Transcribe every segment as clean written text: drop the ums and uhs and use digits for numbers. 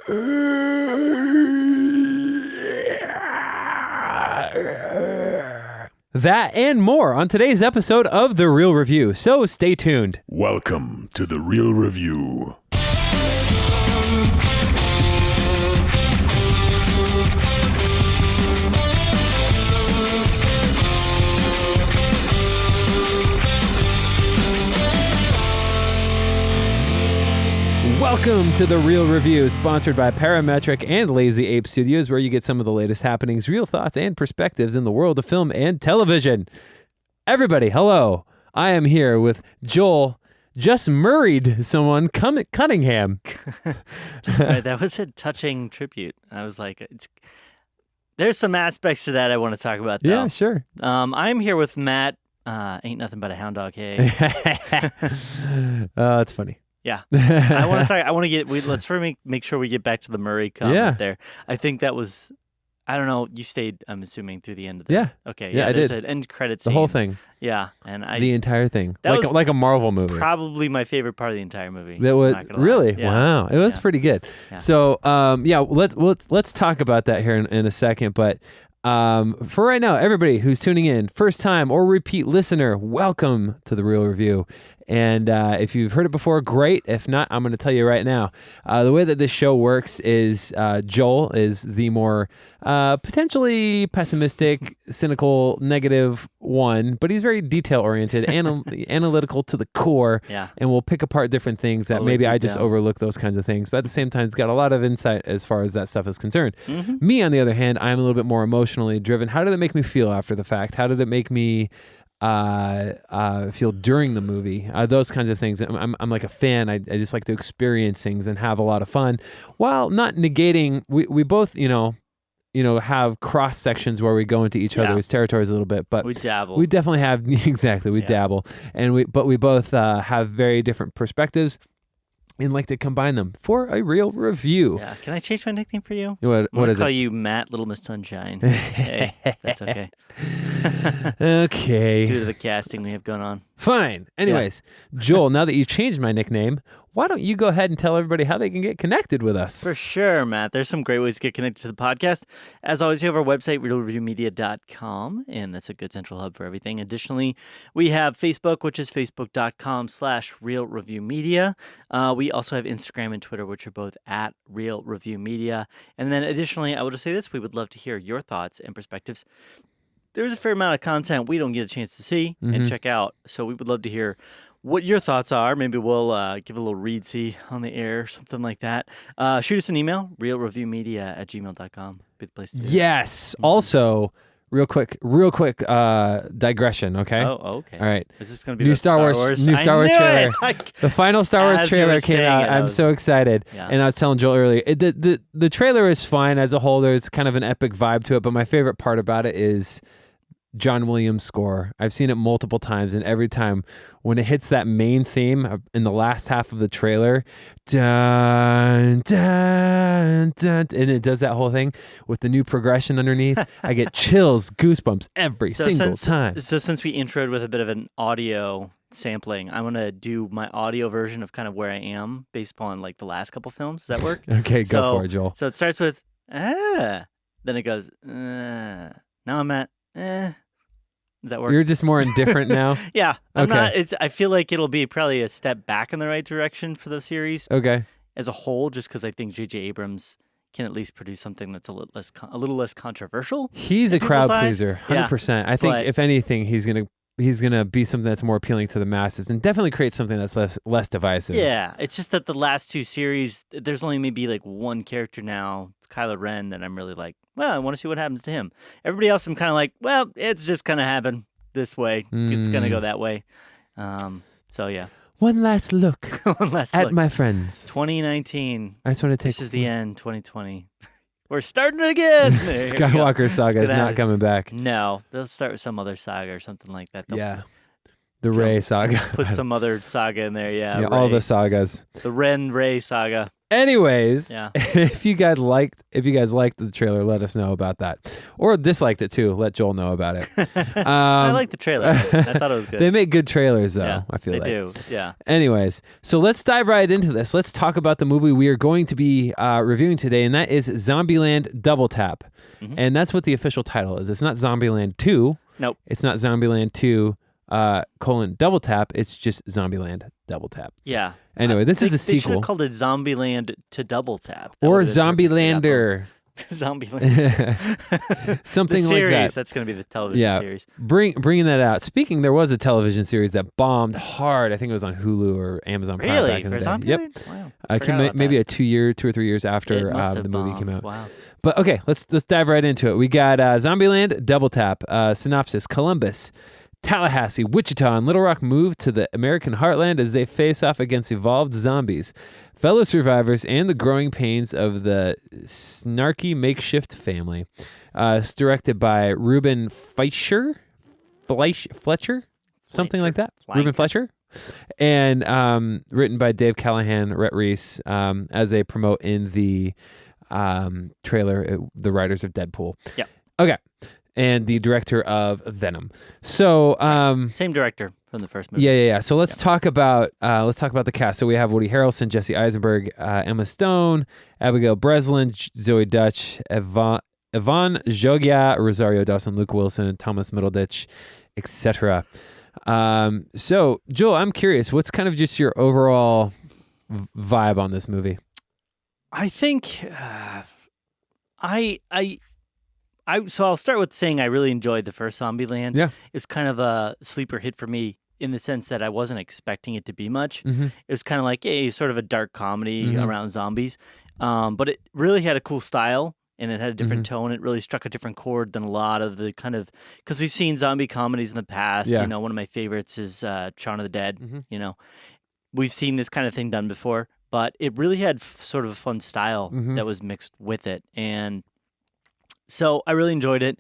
That and more on today's episode of The Real Review, so stay tuned. Welcome to The Real Review. Welcome to The Real Review, sponsored by Parametric and Lazy Ape Studios, where you get some of the latest happenings, real thoughts, and perspectives in the world of film and television. Everybody, hello. I am here with Joel, just married someone, Cunningham. That was a touching tribute. I was like, there's some aspects to that I want to talk about, though. Yeah, sure. I'm here with Matt. Ain't nothing but a hound dog, hey. It's funny. Yeah, I want to talk. I want to get. Let's first make sure we get back to the Murray comment there. I think that was. I don't know. You stayed. I'm assuming through the end of the. Yeah. Okay. Yeah, I there's did. an end credit scene. The whole thing. Yeah, and the entire thing, that was like a Marvel movie. Probably my favorite part of the entire movie. That was really yeah. Wow. It was pretty good. Yeah. So let's talk about that here in a second, but. For right now, everybody who's tuning in, first time or repeat listener, welcome to The Real Review. And if you've heard it before, great. If not, I'm going to tell you right now. The way that this show works is Joel is the more potentially pessimistic, cynical, negative one, but he's very detail-oriented, analytical to the core, and will pick apart different things that maybe I just overlook those kinds of things. But at the same time, he's got a lot of insight as far as that stuff is concerned. Mm-hmm. Me, on the other hand, I'm a little bit more emotionally driven. How did it make me feel after the fact? How did it make me feel during the movie? Those kinds of things. I'm like a fan. I just like to experience things and have a lot of fun, while not negating. We both have cross sections where we go into each other's territories a little bit, but we dabble. We definitely have exactly. We dabble, and we both have very different perspectives. And like to combine them for a real review. Yeah. Can I change my nickname for you? What is it? Call you Matt Little Miss Sunshine. Hey, that's okay. Okay. Due to the casting we have going on. Fine. Anyways, Joel, now that you've changed my nickname, why don't you go ahead and tell everybody how they can get connected with us? For sure, Matt. There's some great ways to get connected to the podcast. As always, we have our website, reelreviewmedia.com, and that's a good central hub for everything. Additionally, we have Facebook, which is facebook.com/reelreviewmedia. We also have Instagram and Twitter, which are both at reelreviewmedia. And then additionally, I will just say this, we would love to hear your thoughts and perspectives. There's a fair amount of content we don't get a chance to see and check out, so we would love to hear what your thoughts are. Maybe we'll give a little read-see on the air, something like that. Shoot us an email, reelreviewmedia@gmail.com. Be the place to do it. Yes. Also, real quick digression, okay? Oh, okay. All right. Is this going to be new about Star Wars trailer. The final Star Wars trailer came out. I'm so excited. Yeah. And I was telling Joel earlier, the trailer is fine as a whole. There's kind of an epic vibe to it, but my favorite part about it is John Williams' score. I've seen it multiple times, and every time when it hits that main theme in the last half of the trailer, dun, dun, dun, and it does that whole thing with the new progression underneath, I get chills, goosebumps every single time. So since we introed with a bit of an audio sampling, I'm going to do my audio version of kind of where I am based upon like the last couple films. Does that work? Okay, go for it, Joel. So it starts with, then it goes, now I'm at, Does that work? You're just more indifferent now? Yeah. I'm okay. not, I feel like it'll be probably a step back in the right direction for the series. Okay. As a whole, just because I think J.J. Abrams can at least produce something that's a little less controversial. He's a crowd pleaser, 100%. Yeah, I think if anything, he's gonna be something that's more appealing to the masses, and definitely create something that's less divisive. Yeah, it's just that the last two series, there's only maybe like one character now, Kylo Ren, that I'm really like, well, I want to see what happens to him. Everybody else, I'm kind of like, well, it's just gonna happen this way. It's gonna go that way. So yeah. One last look at my friends. 2019. I just want to take. This is the end. 2020. We're starting it again. Skywalker saga is not coming back. No, they'll start with some other saga or something like that. Yeah. The Rey saga. Put some other saga in there. Yeah. all the sagas. The Ren Rey saga. Anyways, Yeah. if you guys liked the trailer, let us know about that, or disliked it too. Let Joel know about it. I like the trailer. I thought it was good. They make good trailers, though. Yeah, I feel they like do. Yeah. Anyways, so let's dive right into this. Let's talk about the movie we are going to be reviewing today, and that is Zombieland Double Tap, and that's what the official title is. It's not Zombieland 2. Nope. It's not Zombieland 2 Double Tap. It's just Zombieland Double Tap. Yeah. Anyway, this is a They should sequel. have called it Zombieland to Double Tap. That Or would've been perfect. Zombielander. Zombieland. Something the like series, that. That's going to be the television series. Bringing that out. Speaking, there was a television series that bombed hard. I think it was on Hulu or Amazon Prime Really? back in For the day. Zombieland? Yep. Wow. Maybe a 2 or 3 years after It must have the movie came bombed. out. Wow. But okay, let's dive right into it. We got Zombieland Double Tap. Synopsis: Columbus, Tallahassee, Wichita, and Little Rock move to the American heartland as they face off against evolved zombies, fellow survivors, and the growing pains of the snarky makeshift family. It's directed by Ruben Fleischer, something like that. Ruben Fleischer. And written by Dave Callahan, Rhett Reese, as they promote in the trailer, the writers of Deadpool. Yeah. Okay. And the director of Venom. So, Same director from the first movie. yeah. So let's talk about the cast. So we have Woody Harrelson, Jesse Eisenberg, Emma Stone, Abigail Breslin, Zoe Dutch, Yvonne Jogia, Rosario Dawson, Luke Wilson, Thomas Middleditch, etc. So Joel, I'm curious, what's kind of just your overall vibe on this movie? I think so I'll start with saying I really enjoyed the first Zombieland. Yeah. It's kind of a sleeper hit for me in the sense that I wasn't expecting it to be much. Mm-hmm. It was kind of like sort of a dark comedy around zombies. But it really had a cool style and it had a different tone. It really struck a different chord than a lot of the kind of, because we've seen zombie comedies in the past. Yeah. You know, one of my favorites is Shaun of the Dead. You know, we've seen this kind of thing done before, but it really had sort of a fun style that was mixed with it. And so I really enjoyed it.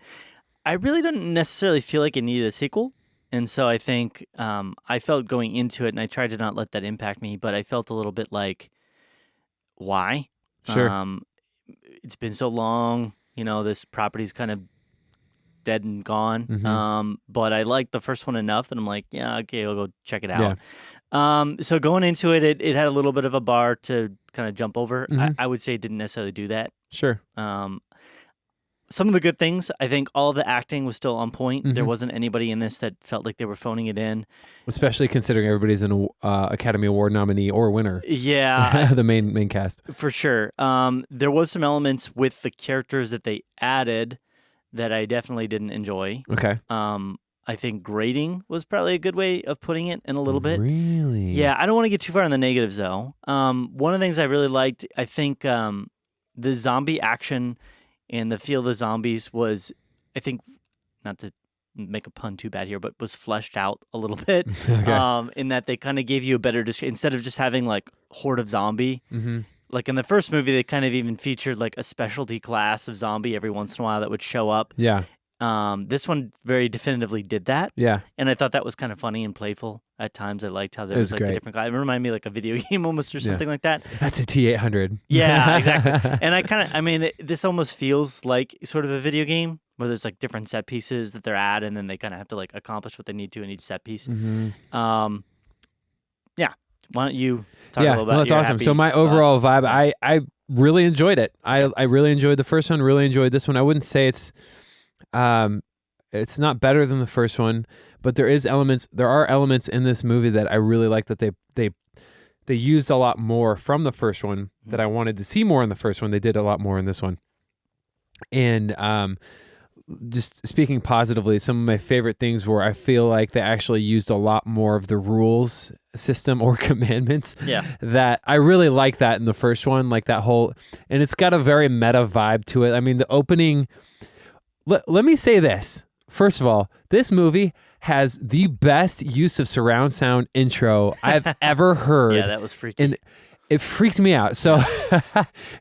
I really don't necessarily feel like it needed a sequel. And so I think I felt going into it, and I tried to not let that impact me, but I felt a little bit like, why? Sure. It's been so long. You know, this property's kind of dead and gone. But I liked the first one enough that I'm like, yeah, okay, I'll go check it out. Yeah. So going into it, it had a little bit of a bar to kind of jump over. I would say it didn't necessarily do that. Sure. Some of the good things, I think all of the acting was still on point. There wasn't anybody in this that felt like they were phoning it in. Especially considering everybody's an Academy Award nominee or winner. Yeah. The main cast. For sure. There was some elements with the characters that they added that I definitely didn't enjoy. Okay. I think grading was probably a good way of putting it in a little bit. Really? Yeah, I don't want to get too far in the negatives, though. One of the things I really liked, I think the zombie action and the feel of the zombies was, I think, not to make a pun too bad here, but was fleshed out a little bit. Okay. In that they kind of gave you a better instead of just having like horde of zombie. Like in the first movie, they kind of even featured like a specialty class of zombie every once in a while that would show up. Yeah. This one very definitively did that. Yeah. And I thought that was kind of funny and playful at times. I liked how there It was was like great. the different guys. It reminded me like a video game almost or something like that. That's a T800. Yeah, exactly. And this almost feels like sort of a video game where there's like different set pieces that they're at, and then they kind of have to like accomplish what they need to in each set piece. Yeah. Why don't you talk a little about that's your awesome. happy So my thoughts? overall vibe, I really enjoyed it. I really enjoyed the first one. Really enjoyed this one. I wouldn't say it's not better than the first one, but there are elements in this movie that I really like that they used a lot more from the first one that I wanted to see more in the first one. They did a lot more in this one. And just speaking positively, some of my favorite things were I feel like they actually used a lot more of the rules system or commandments. Yeah. That I really like that in the first one, like that whole, and it's got a very meta vibe to it. I mean, the opening, let me say this. First of all, this movie has the best use of surround sound intro I've ever heard. Yeah, that was freaky. And it freaked me out. So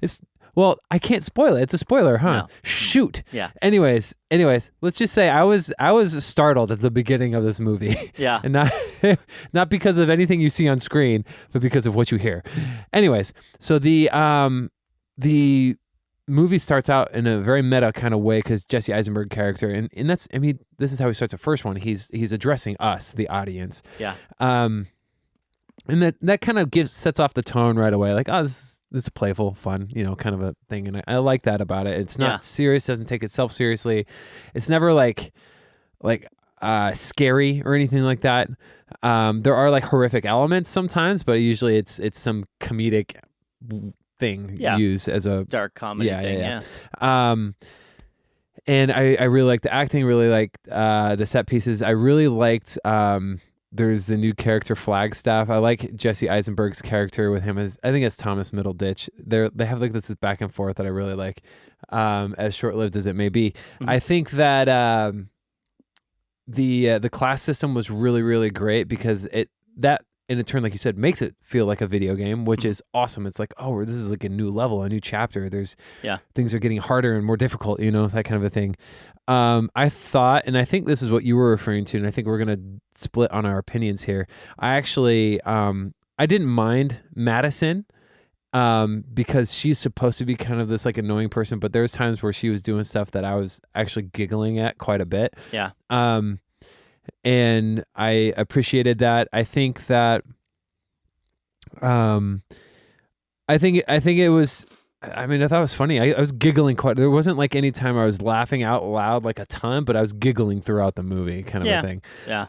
it's Well, I can't spoil it. It's a spoiler, huh? No. Shoot. Yeah. Anyways, let's just say I was startled at the beginning of this movie. Yeah. And not because of anything you see on screen, but because of what you hear. Anyways, so the movie starts out in a very meta kind of way because Jesse Eisenberg character, and that's, I mean, this is how he starts the first one. He's addressing us, the audience. Yeah. And that kind of sets off the tone right away. Like, oh, this is playful, fun, kind of a thing. And I like that about it. It's not serious, doesn't take itself seriously. It's never like scary or anything like that. There are like horrific elements sometimes, but usually it's some comedic thing used as a dark comedy thing. Yeah. And I really like the acting, really like the set pieces. I really liked there's the new character Flagstaff. I like Jesse Eisenberg's character with him as, I think it's Thomas Middleditch. They have like this back and forth that I really like, as short-lived as it may be. Mm-hmm. I think that the class system was really, really great because that in a turn, like you said, makes it feel like a video game, which is awesome. It's like, oh, this is like a new level, a new chapter. Things are getting harder and more difficult, that kind of a thing. I thought, and I think this is what you were referring to, and I think we're going to split on our opinions here. I actually, I didn't mind Madison, because she's supposed to be kind of this like annoying person, but there's times where she was doing stuff that I was actually giggling at quite a bit. Yeah. And I appreciated that. I think that, I think it was, I mean, I thought it was funny. I was giggling quite. There wasn't like any time I was laughing out loud like a ton, but I was giggling throughout the movie, kind of a thing. Yeah.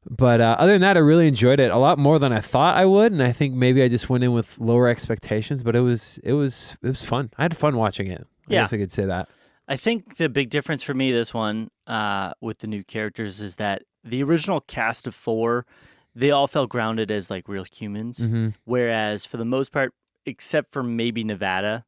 But other than that, I really enjoyed it a lot more than I thought I would, and I think maybe I just went in with lower expectations. But it was fun. I had fun watching it. I guess I could say that. I think the big difference for me, this one, with the new characters, is that the original cast of 4, they all felt grounded as like real humans, Mm-hmm. whereas for the most part, except for maybe Nevada,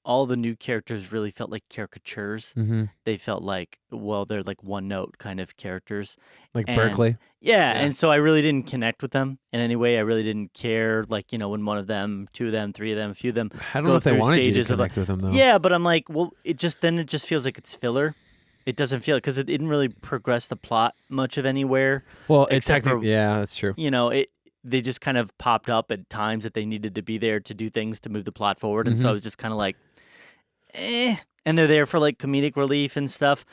all the new characters really felt like caricatures. Mm-hmm. They felt like, well, they're like one-note kind of characters. Like Berkeley. Yeah, and so I really didn't connect with them in any way. I really didn't care, like, when one of them, 2 of them, 3 of them, a few of them I don't go know if they through wanted you to stages of connect with them though. yeah, but I'm like, well, it just feels like it's filler. It doesn't feel, because it didn't really progress the plot much of anywhere. Well, it's except for, yeah, that's true. they just kind of popped up at times that they needed to be there to do things to move the plot forward, and so I was just kind of like, and they're there for like comedic relief and stuff.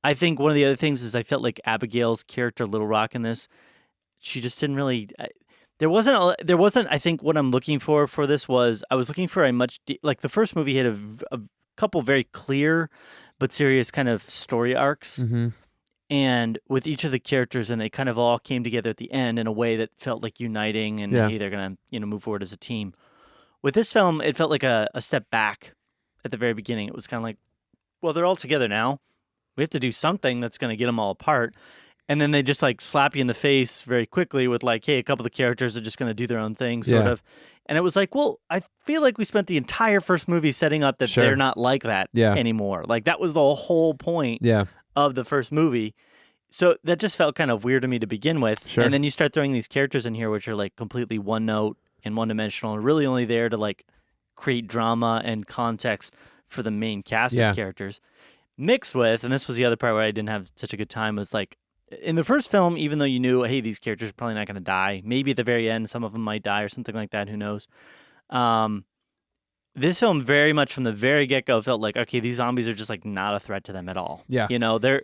I think one of the other things is I felt like Abigail's character, Little Rock, in this, she just didn't really. There wasn't. I think what I'm looking for this was I was looking for a much like the first movie had a couple very clear but serious kind of story arcs. Mm-hmm. And with each of the characters, and they kind of all came together at the end in a way that felt like uniting, and hey, they're gonna move forward as a team. With this film, it felt like a step back at the very beginning. It was kind of like, well, they're all together now. We have to do something that's going to get them all apart. And then they just like slap you in the face very quickly with like, hey, a couple of the characters are just going to do their own thing, sort of. And it was like, well, I feel like we spent the entire first movie setting up that they're not like that anymore. Like that was the whole point of the first movie. So that just felt kind of weird to me to begin with. Sure. And then you start throwing these characters in here, which are like completely one note and one-dimensional, and really only there to like create drama and context for the main cast of characters. Mixed with, and this was the other part where I didn't have such a good time, was like in the first film, even though you knew, hey, these characters are probably not going to die, maybe at the very end some of them might die or something like that, who knows. This film very much from the very get-go felt like, okay, these zombies are just like not a threat to them at all. Yeah. They're,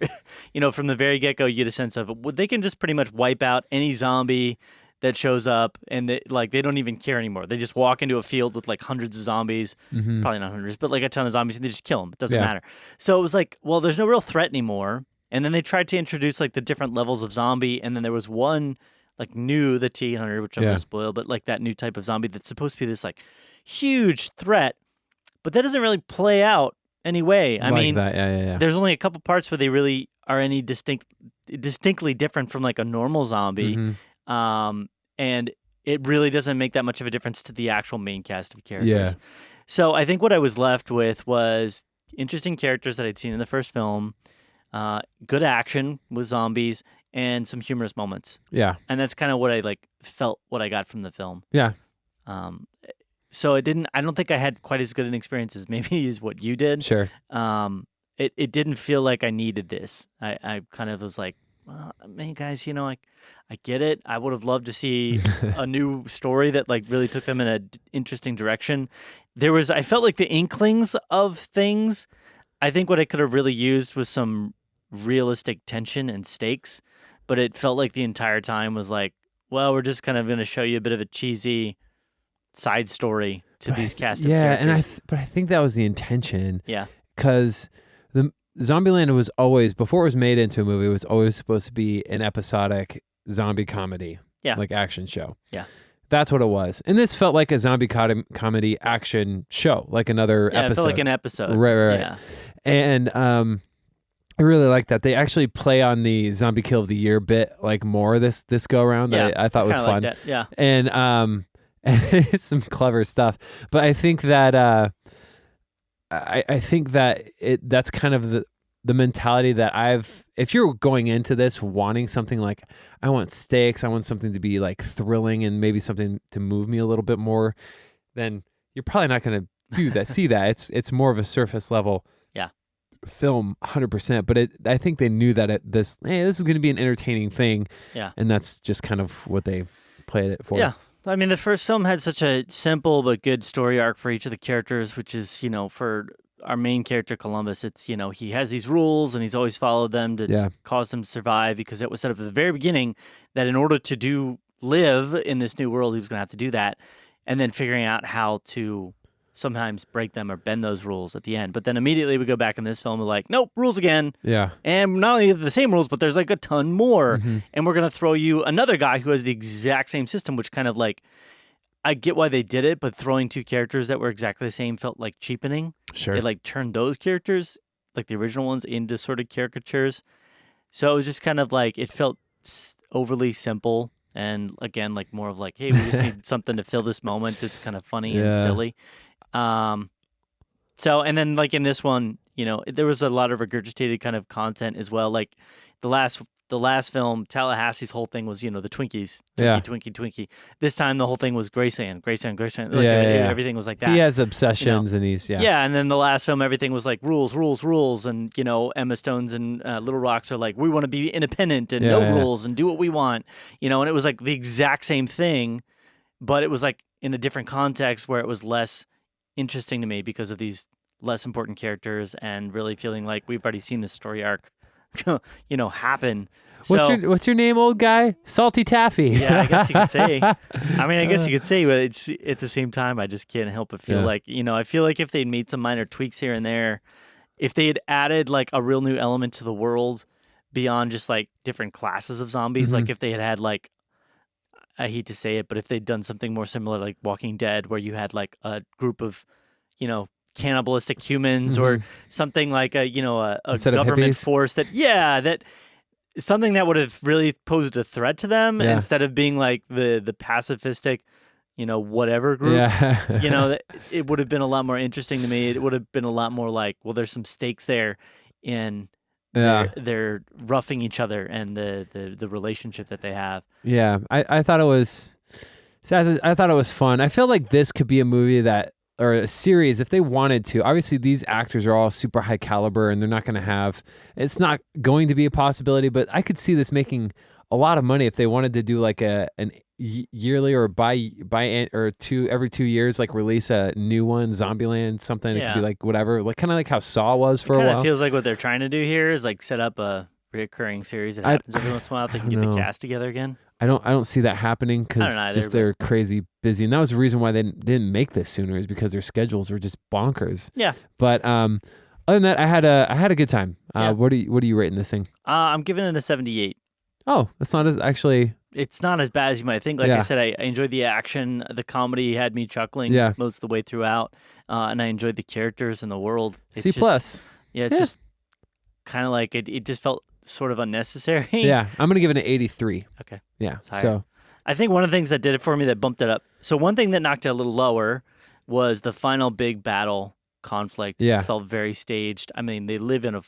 from the very get-go, you get a sense of they can just pretty much wipe out any zombie that shows up, and they don't even care anymore. They just walk into a field with like hundreds of zombies, probably not hundreds, but like a ton of zombies, and they just kill them. It doesn't matter. So it was like, well, there's no real threat anymore. And then they tried to introduce like the different levels of zombie, and then there was one like new, the T-800, which I'm going to spoil, but like that new type of zombie that's supposed to be this like huge threat, but that doesn't really play out anyway. I mean, there's only a couple parts where they really are any distinctly different from like a normal zombie. And it really doesn't make that much of a difference to the actual main cast of characters. Yeah. So I think what I was left with was interesting characters that I'd seen in the first film, good action with zombies, and some humorous moments. Yeah. And that's kind of what I felt what I got from the film. Yeah. so I don't think I had quite as good an experience as maybe as what you did. Sure. It didn't feel like I needed this. I kind of was like, well, man, guys, I get it. I would have loved to see a new story that like really took them in a interesting direction. I felt like the inklings of things. I think what I could have really used was some realistic tension and stakes, but it felt like the entire time was like, well, we're just kind of going to show you a bit of a cheesy side story to these cast of characters. But I think that was the intention. Yeah. Because the Zombieland was always, before it was made into a movie, it was always supposed to be an episodic zombie comedy, like action show. Yeah. That's what it was. And this felt like a zombie comedy action show, like another episode. It felt like an episode. Right. Yeah. And I really like that. They actually play on the Zombie Kill of the Year bit like more this go around that I thought was fun. Like that. Yeah. And some clever stuff. But I think that I think that that's kind of the mentality that if you're going into this wanting something like, I want stakes, I want something to be like thrilling and maybe something to move me a little bit more, then you're probably not going to do that. See that it's more of a surface level film 100%, but I think they knew that this is going to be an entertaining thing, and that's just kind of what they played it for. Yeah, I mean, the first film had such a simple but good story arc for each of the characters, which is, for our main character Columbus, it's, he has these rules and he's always followed them to cause them to survive, because it was set up at the very beginning that in order to live in this new world, he was going to have to do that, and then figuring out how to sometimes break them or bend those rules at the end. But then immediately we go back in this film, we're like, nope, rules again. Yeah. And not only the same rules, but there's like a ton more. Mm-hmm. And we're going to throw you another guy who has the exact same system, which kind of like, I get why they did it, but throwing two characters that were exactly the same felt like cheapening. Sure. It like turned those characters, like the original ones, into sort of caricatures. So it was just kind of like, it felt overly simple. And again, like more of like, hey, we just need something to fill this moment. It's kind of funny and silly. So, and then like in this one, there was a lot of regurgitated kind of content as well. Like the last film, Tallahassee's whole thing was, the Twinkies, Twinkie. This time the whole thing was Graceland. Like, everything was like that. He has obsessions and he's, Yeah, and then the last film, everything was like rules. And, Emma Stone's and Little Rocks are like, we want to be independent and no rules and do what we want. And it was like the exact same thing, but it was like in a different context where it was less interesting to me because of these less important characters and really feeling like we've already seen this story arc happen. What's your name, old guy? Salty Taffy. Yeah, I guess you could say. I guess you could say, but it's at the same time, I just can't help but feel like, I feel like if they'd made some minor tweaks here and there, if they had added like a real new element to the world beyond just like different classes of zombies, like if they had like, I hate to say it, but if they'd done something more similar like Walking Dead, where you had like a group of, cannibalistic humans or something like a government force that something that would have really posed a threat to them instead of being like the pacifistic, whatever group, that it would have been a lot more interesting to me. It would have been a lot more like, well, there's some stakes there in they're roughing each other and the relationship that they have. Yeah. I thought it was fun. I feel like this could be a movie or a series if they wanted to. Obviously, these actors are all super high caliber and they're not going to have, it's not going to be a possibility, but I could see this making a lot of money if they wanted to do like an yearly or every 2 years, like release a new one, Zombieland, something. It could be like whatever, like kind of like how Saw was for a while. It kind of feels like what they're trying to do here is like set up a reoccurring series that happens every once in a while. They can get the cast together again. I don't see that happening because they're crazy busy, and that was the reason why they didn't make this sooner, is because their schedules were just bonkers. Yeah. But other than that, I had a good time. What are you rating this thing? I'm giving it a 78. Oh, that's not as actually. It's not as bad as you might think. Like I said, I enjoyed the action. The comedy had me chuckling most of the way throughout, and I enjoyed the characters and the world. It's C+. Yeah, it's just kind of like it just felt sort of unnecessary. Yeah, I'm gonna give it an 83. Okay. Yeah. So I think one of the things that did it for me, that bumped it up. So one thing that knocked it a little lower was the final big battle conflict. Yeah. It felt very staged. I mean, they live in and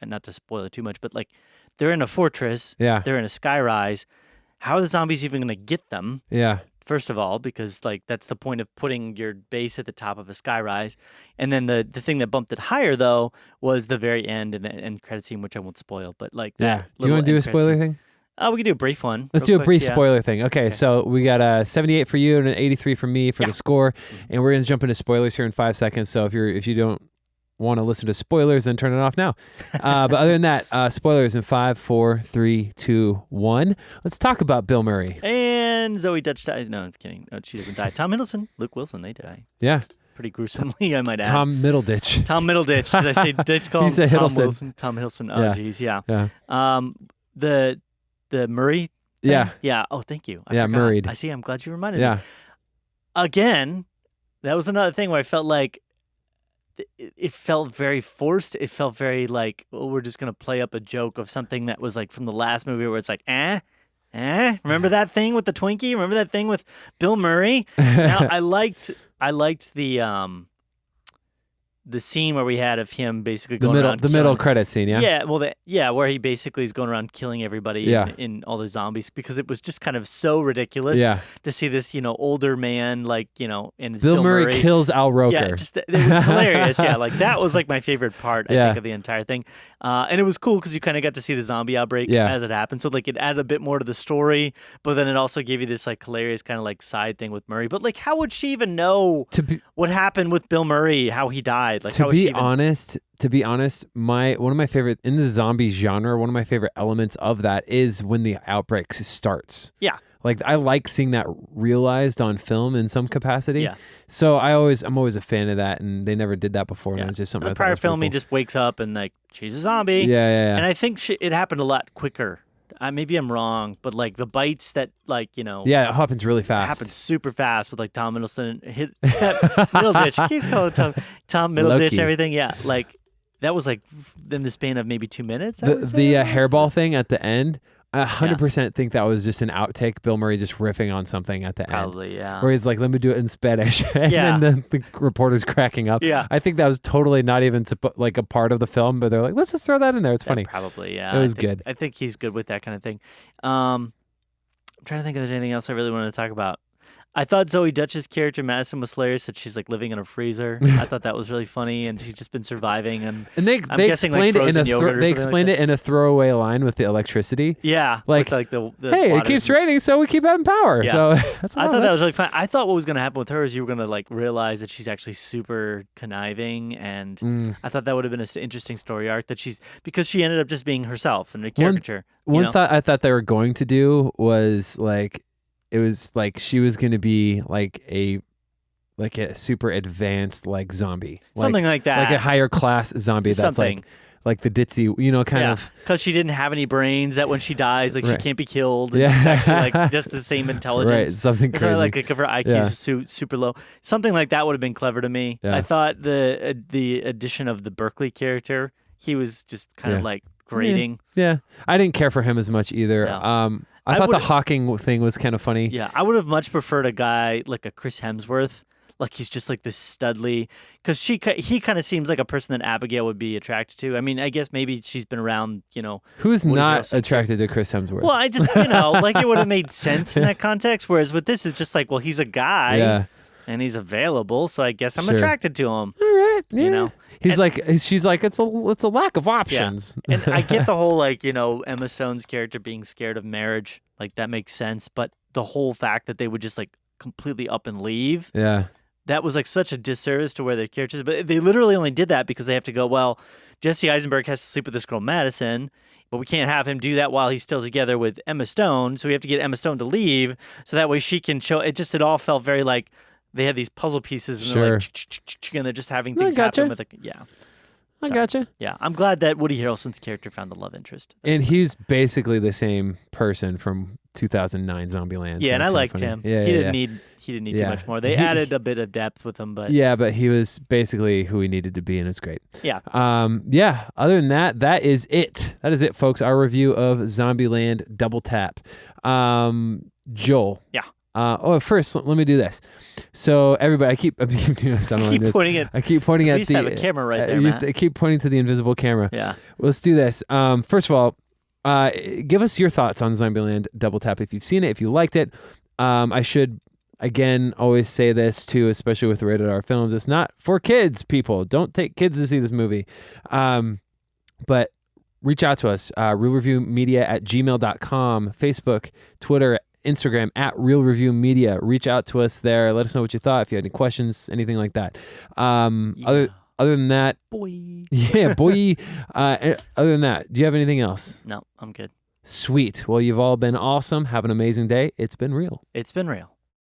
not to spoil it too much, but like they're in a fortress. Yeah. They're in a skyrise. How are the zombies even going to get them? Yeah. first of all, because like that's the point of putting your base at the top of a skyrise. And then the thing that bumped it higher though was the very end and the end credit scene, which I won't spoil. But like, Yeah. Do you want to do a spoiler thing? We can do a brief one. Let's do a quick, brief yeah. spoiler thing. Okay, so we got a 78 for you and an 83 for me for the score, and we're gonna jump into spoilers here in 5 seconds. So if you don't want to listen to spoilers, then turn it off now. But other than that, spoilers in 5, 4, 3, 2, 1. Let's talk about Bill Murray. And Zoe Dutch dies. No, I'm kidding. No, she doesn't die. Tom Hiddleston, Luke Wilson, they die. Yeah. Pretty gruesomely, I might add. Tom Middleditch. Tom Middleditch. Did I say ditch? Call him said Tom Hiddleston. Wilson. Tom Hiddleston. Oh, jeez, yeah. The Murray thing? Yeah. Yeah. Oh, thank you. I Yeah, forgot. Murrayed. I see. I'm glad you reminded me. Yeah. Again, that was another thing where I felt like it felt very forced. It felt very like, oh, we're just going to play up a joke of something that was like from the last movie where it's like, remember that thing with the Twinkie? Remember that thing with Bill Murray? Now, I liked the scene where we had of him basically going around the middle credit scene, yeah? Yeah, where he basically is going around killing everybody in all the zombies, because it was just kind of so ridiculous to see this, older man, like, and his Bill Murray kills Al Roker. Yeah, it was hilarious. Yeah, like that was like my favorite part, I think, of the entire thing. And it was cool because you kind of got to see the zombie outbreak as it happened. So like it added a bit more to the story, but then it also gave you this like hilarious kind of like side thing with Murray. But like, how would she even know what happened with Bill Murray, how he died? Like, to be honest, one of my favorite in the zombie genre, one of my favorite elements of that is when the outbreak starts. Yeah. Like I like seeing that realized on film in some capacity. Yeah. So I'm always a fan of that, and they never did that before. And it was just something. In the prior film, he just wakes up and like she's a zombie. Yeah. And I think it happened a lot quicker. Maybe I'm wrong, but like the bites that like it happens really fast. It happens super fast with like Tom Middleton hit Middleditch. Keep calling Tom Middleditch and everything. Yeah, like that was like in the span of maybe 2 minutes. The hairball thing at the end. I 100% think that was just an outtake. Bill Murray just riffing on something at the end. Probably, yeah. Where he's like, let me do it in Spanish. And then the reporter's cracking up. Yeah. I think that was totally not even like a part of the film, but they're like, let's just throw that in there. It's funny. Probably, yeah. It was good. I think he's good with that kind of thing. I'm trying to think if there's anything else I really wanted to talk about. I thought Zoe Dutch's character, Madison, was hilarious, that she's like living in a freezer. I thought that was really funny, and she's just been surviving. And they explained it in a throwaway line with the electricity. Yeah. Like the hey, it keeps raining, so we keep having power. Yeah. So I thought that was really fun. I thought what was going to happen with her is you were going to like realize that she's actually super conniving, and I thought that would have been an interesting story arc, because she ended up just being herself and a caricature. One thought I thought they were going to do was like, it was like she was going to be like a super advanced like zombie, something like that, like a higher class zombie that's like the ditzy, kind of, because she didn't have any brains. That when she dies, like she can't be killed. And she's actually like just the same intelligence. Right, something crazy. Like if her IQ is super low, something like that would have been clever to me. Yeah. I thought the addition of the Berkeley character, he was just kind of like grating. Yeah, I didn't care for him as much either. No. I thought the Hawking thing was kind of funny. Yeah, I would have much preferred a guy like a Chris Hemsworth. Like he's just like this studly, because he kind of seems like a person that Abigail would be attracted to. I mean, I guess maybe she's been around, Who's not attracted to Chris Hemsworth? Well, I just, like it would have made sense in that context. Whereas with this, it's just like, well, he's a guy and he's available, so I guess I'm attracted to him. All right, yeah. She's like, it's a lack of options. Yeah. And I get the whole like, Emma Stone's character being scared of marriage, like that makes sense. But the whole fact that they would just like completely up and leave. Yeah. That was like such a disservice to where their characters, but they literally only did that because they have to go, well, Jesse Eisenberg has to sleep with this girl, Madison, but we can't have him do that while he's still together with Emma Stone. So we have to get Emma Stone to leave so that way she can show. It all felt very like they had these puzzle pieces and they're like, and they're just having things happen with I gotcha. Yeah, I'm glad that Woody Harrelson's character found a love interest. And he's basically the same person from 2009 Zombieland. Yeah, and I liked him. Yeah, he didn't need too much more. They added a bit of depth with him, but but he was basically who he needed to be, and it's great. Yeah. Other than that, that is it. That is it, folks. Our review of Zombieland Double Tap. Joel. Yeah. First, let me do this. So everybody, I keep doing this. I keep pointing it. I keep pointing at the. You have a camera right there, Matt. I keep pointing to the invisible camera. Yeah. Let's do this. First of all, give us your thoughts on Zombieland Double Tap. If you've seen it, if you liked it, I should Again, always say this too, especially with rated R films. It's not for kids, people. Don't take kids to see this movie. But reach out to us, reelreviewmedia@gmail.com, Facebook, Twitter, Instagram @reelreviewmedia. Reach out to us there. Let us know what you thought. If you had any questions, anything like that. Other than that, Boy. yeah, boy. Other than that, do you have anything else? No, I'm good. Sweet. Well, you've all been awesome. Have an amazing day. It's been real. It's been real.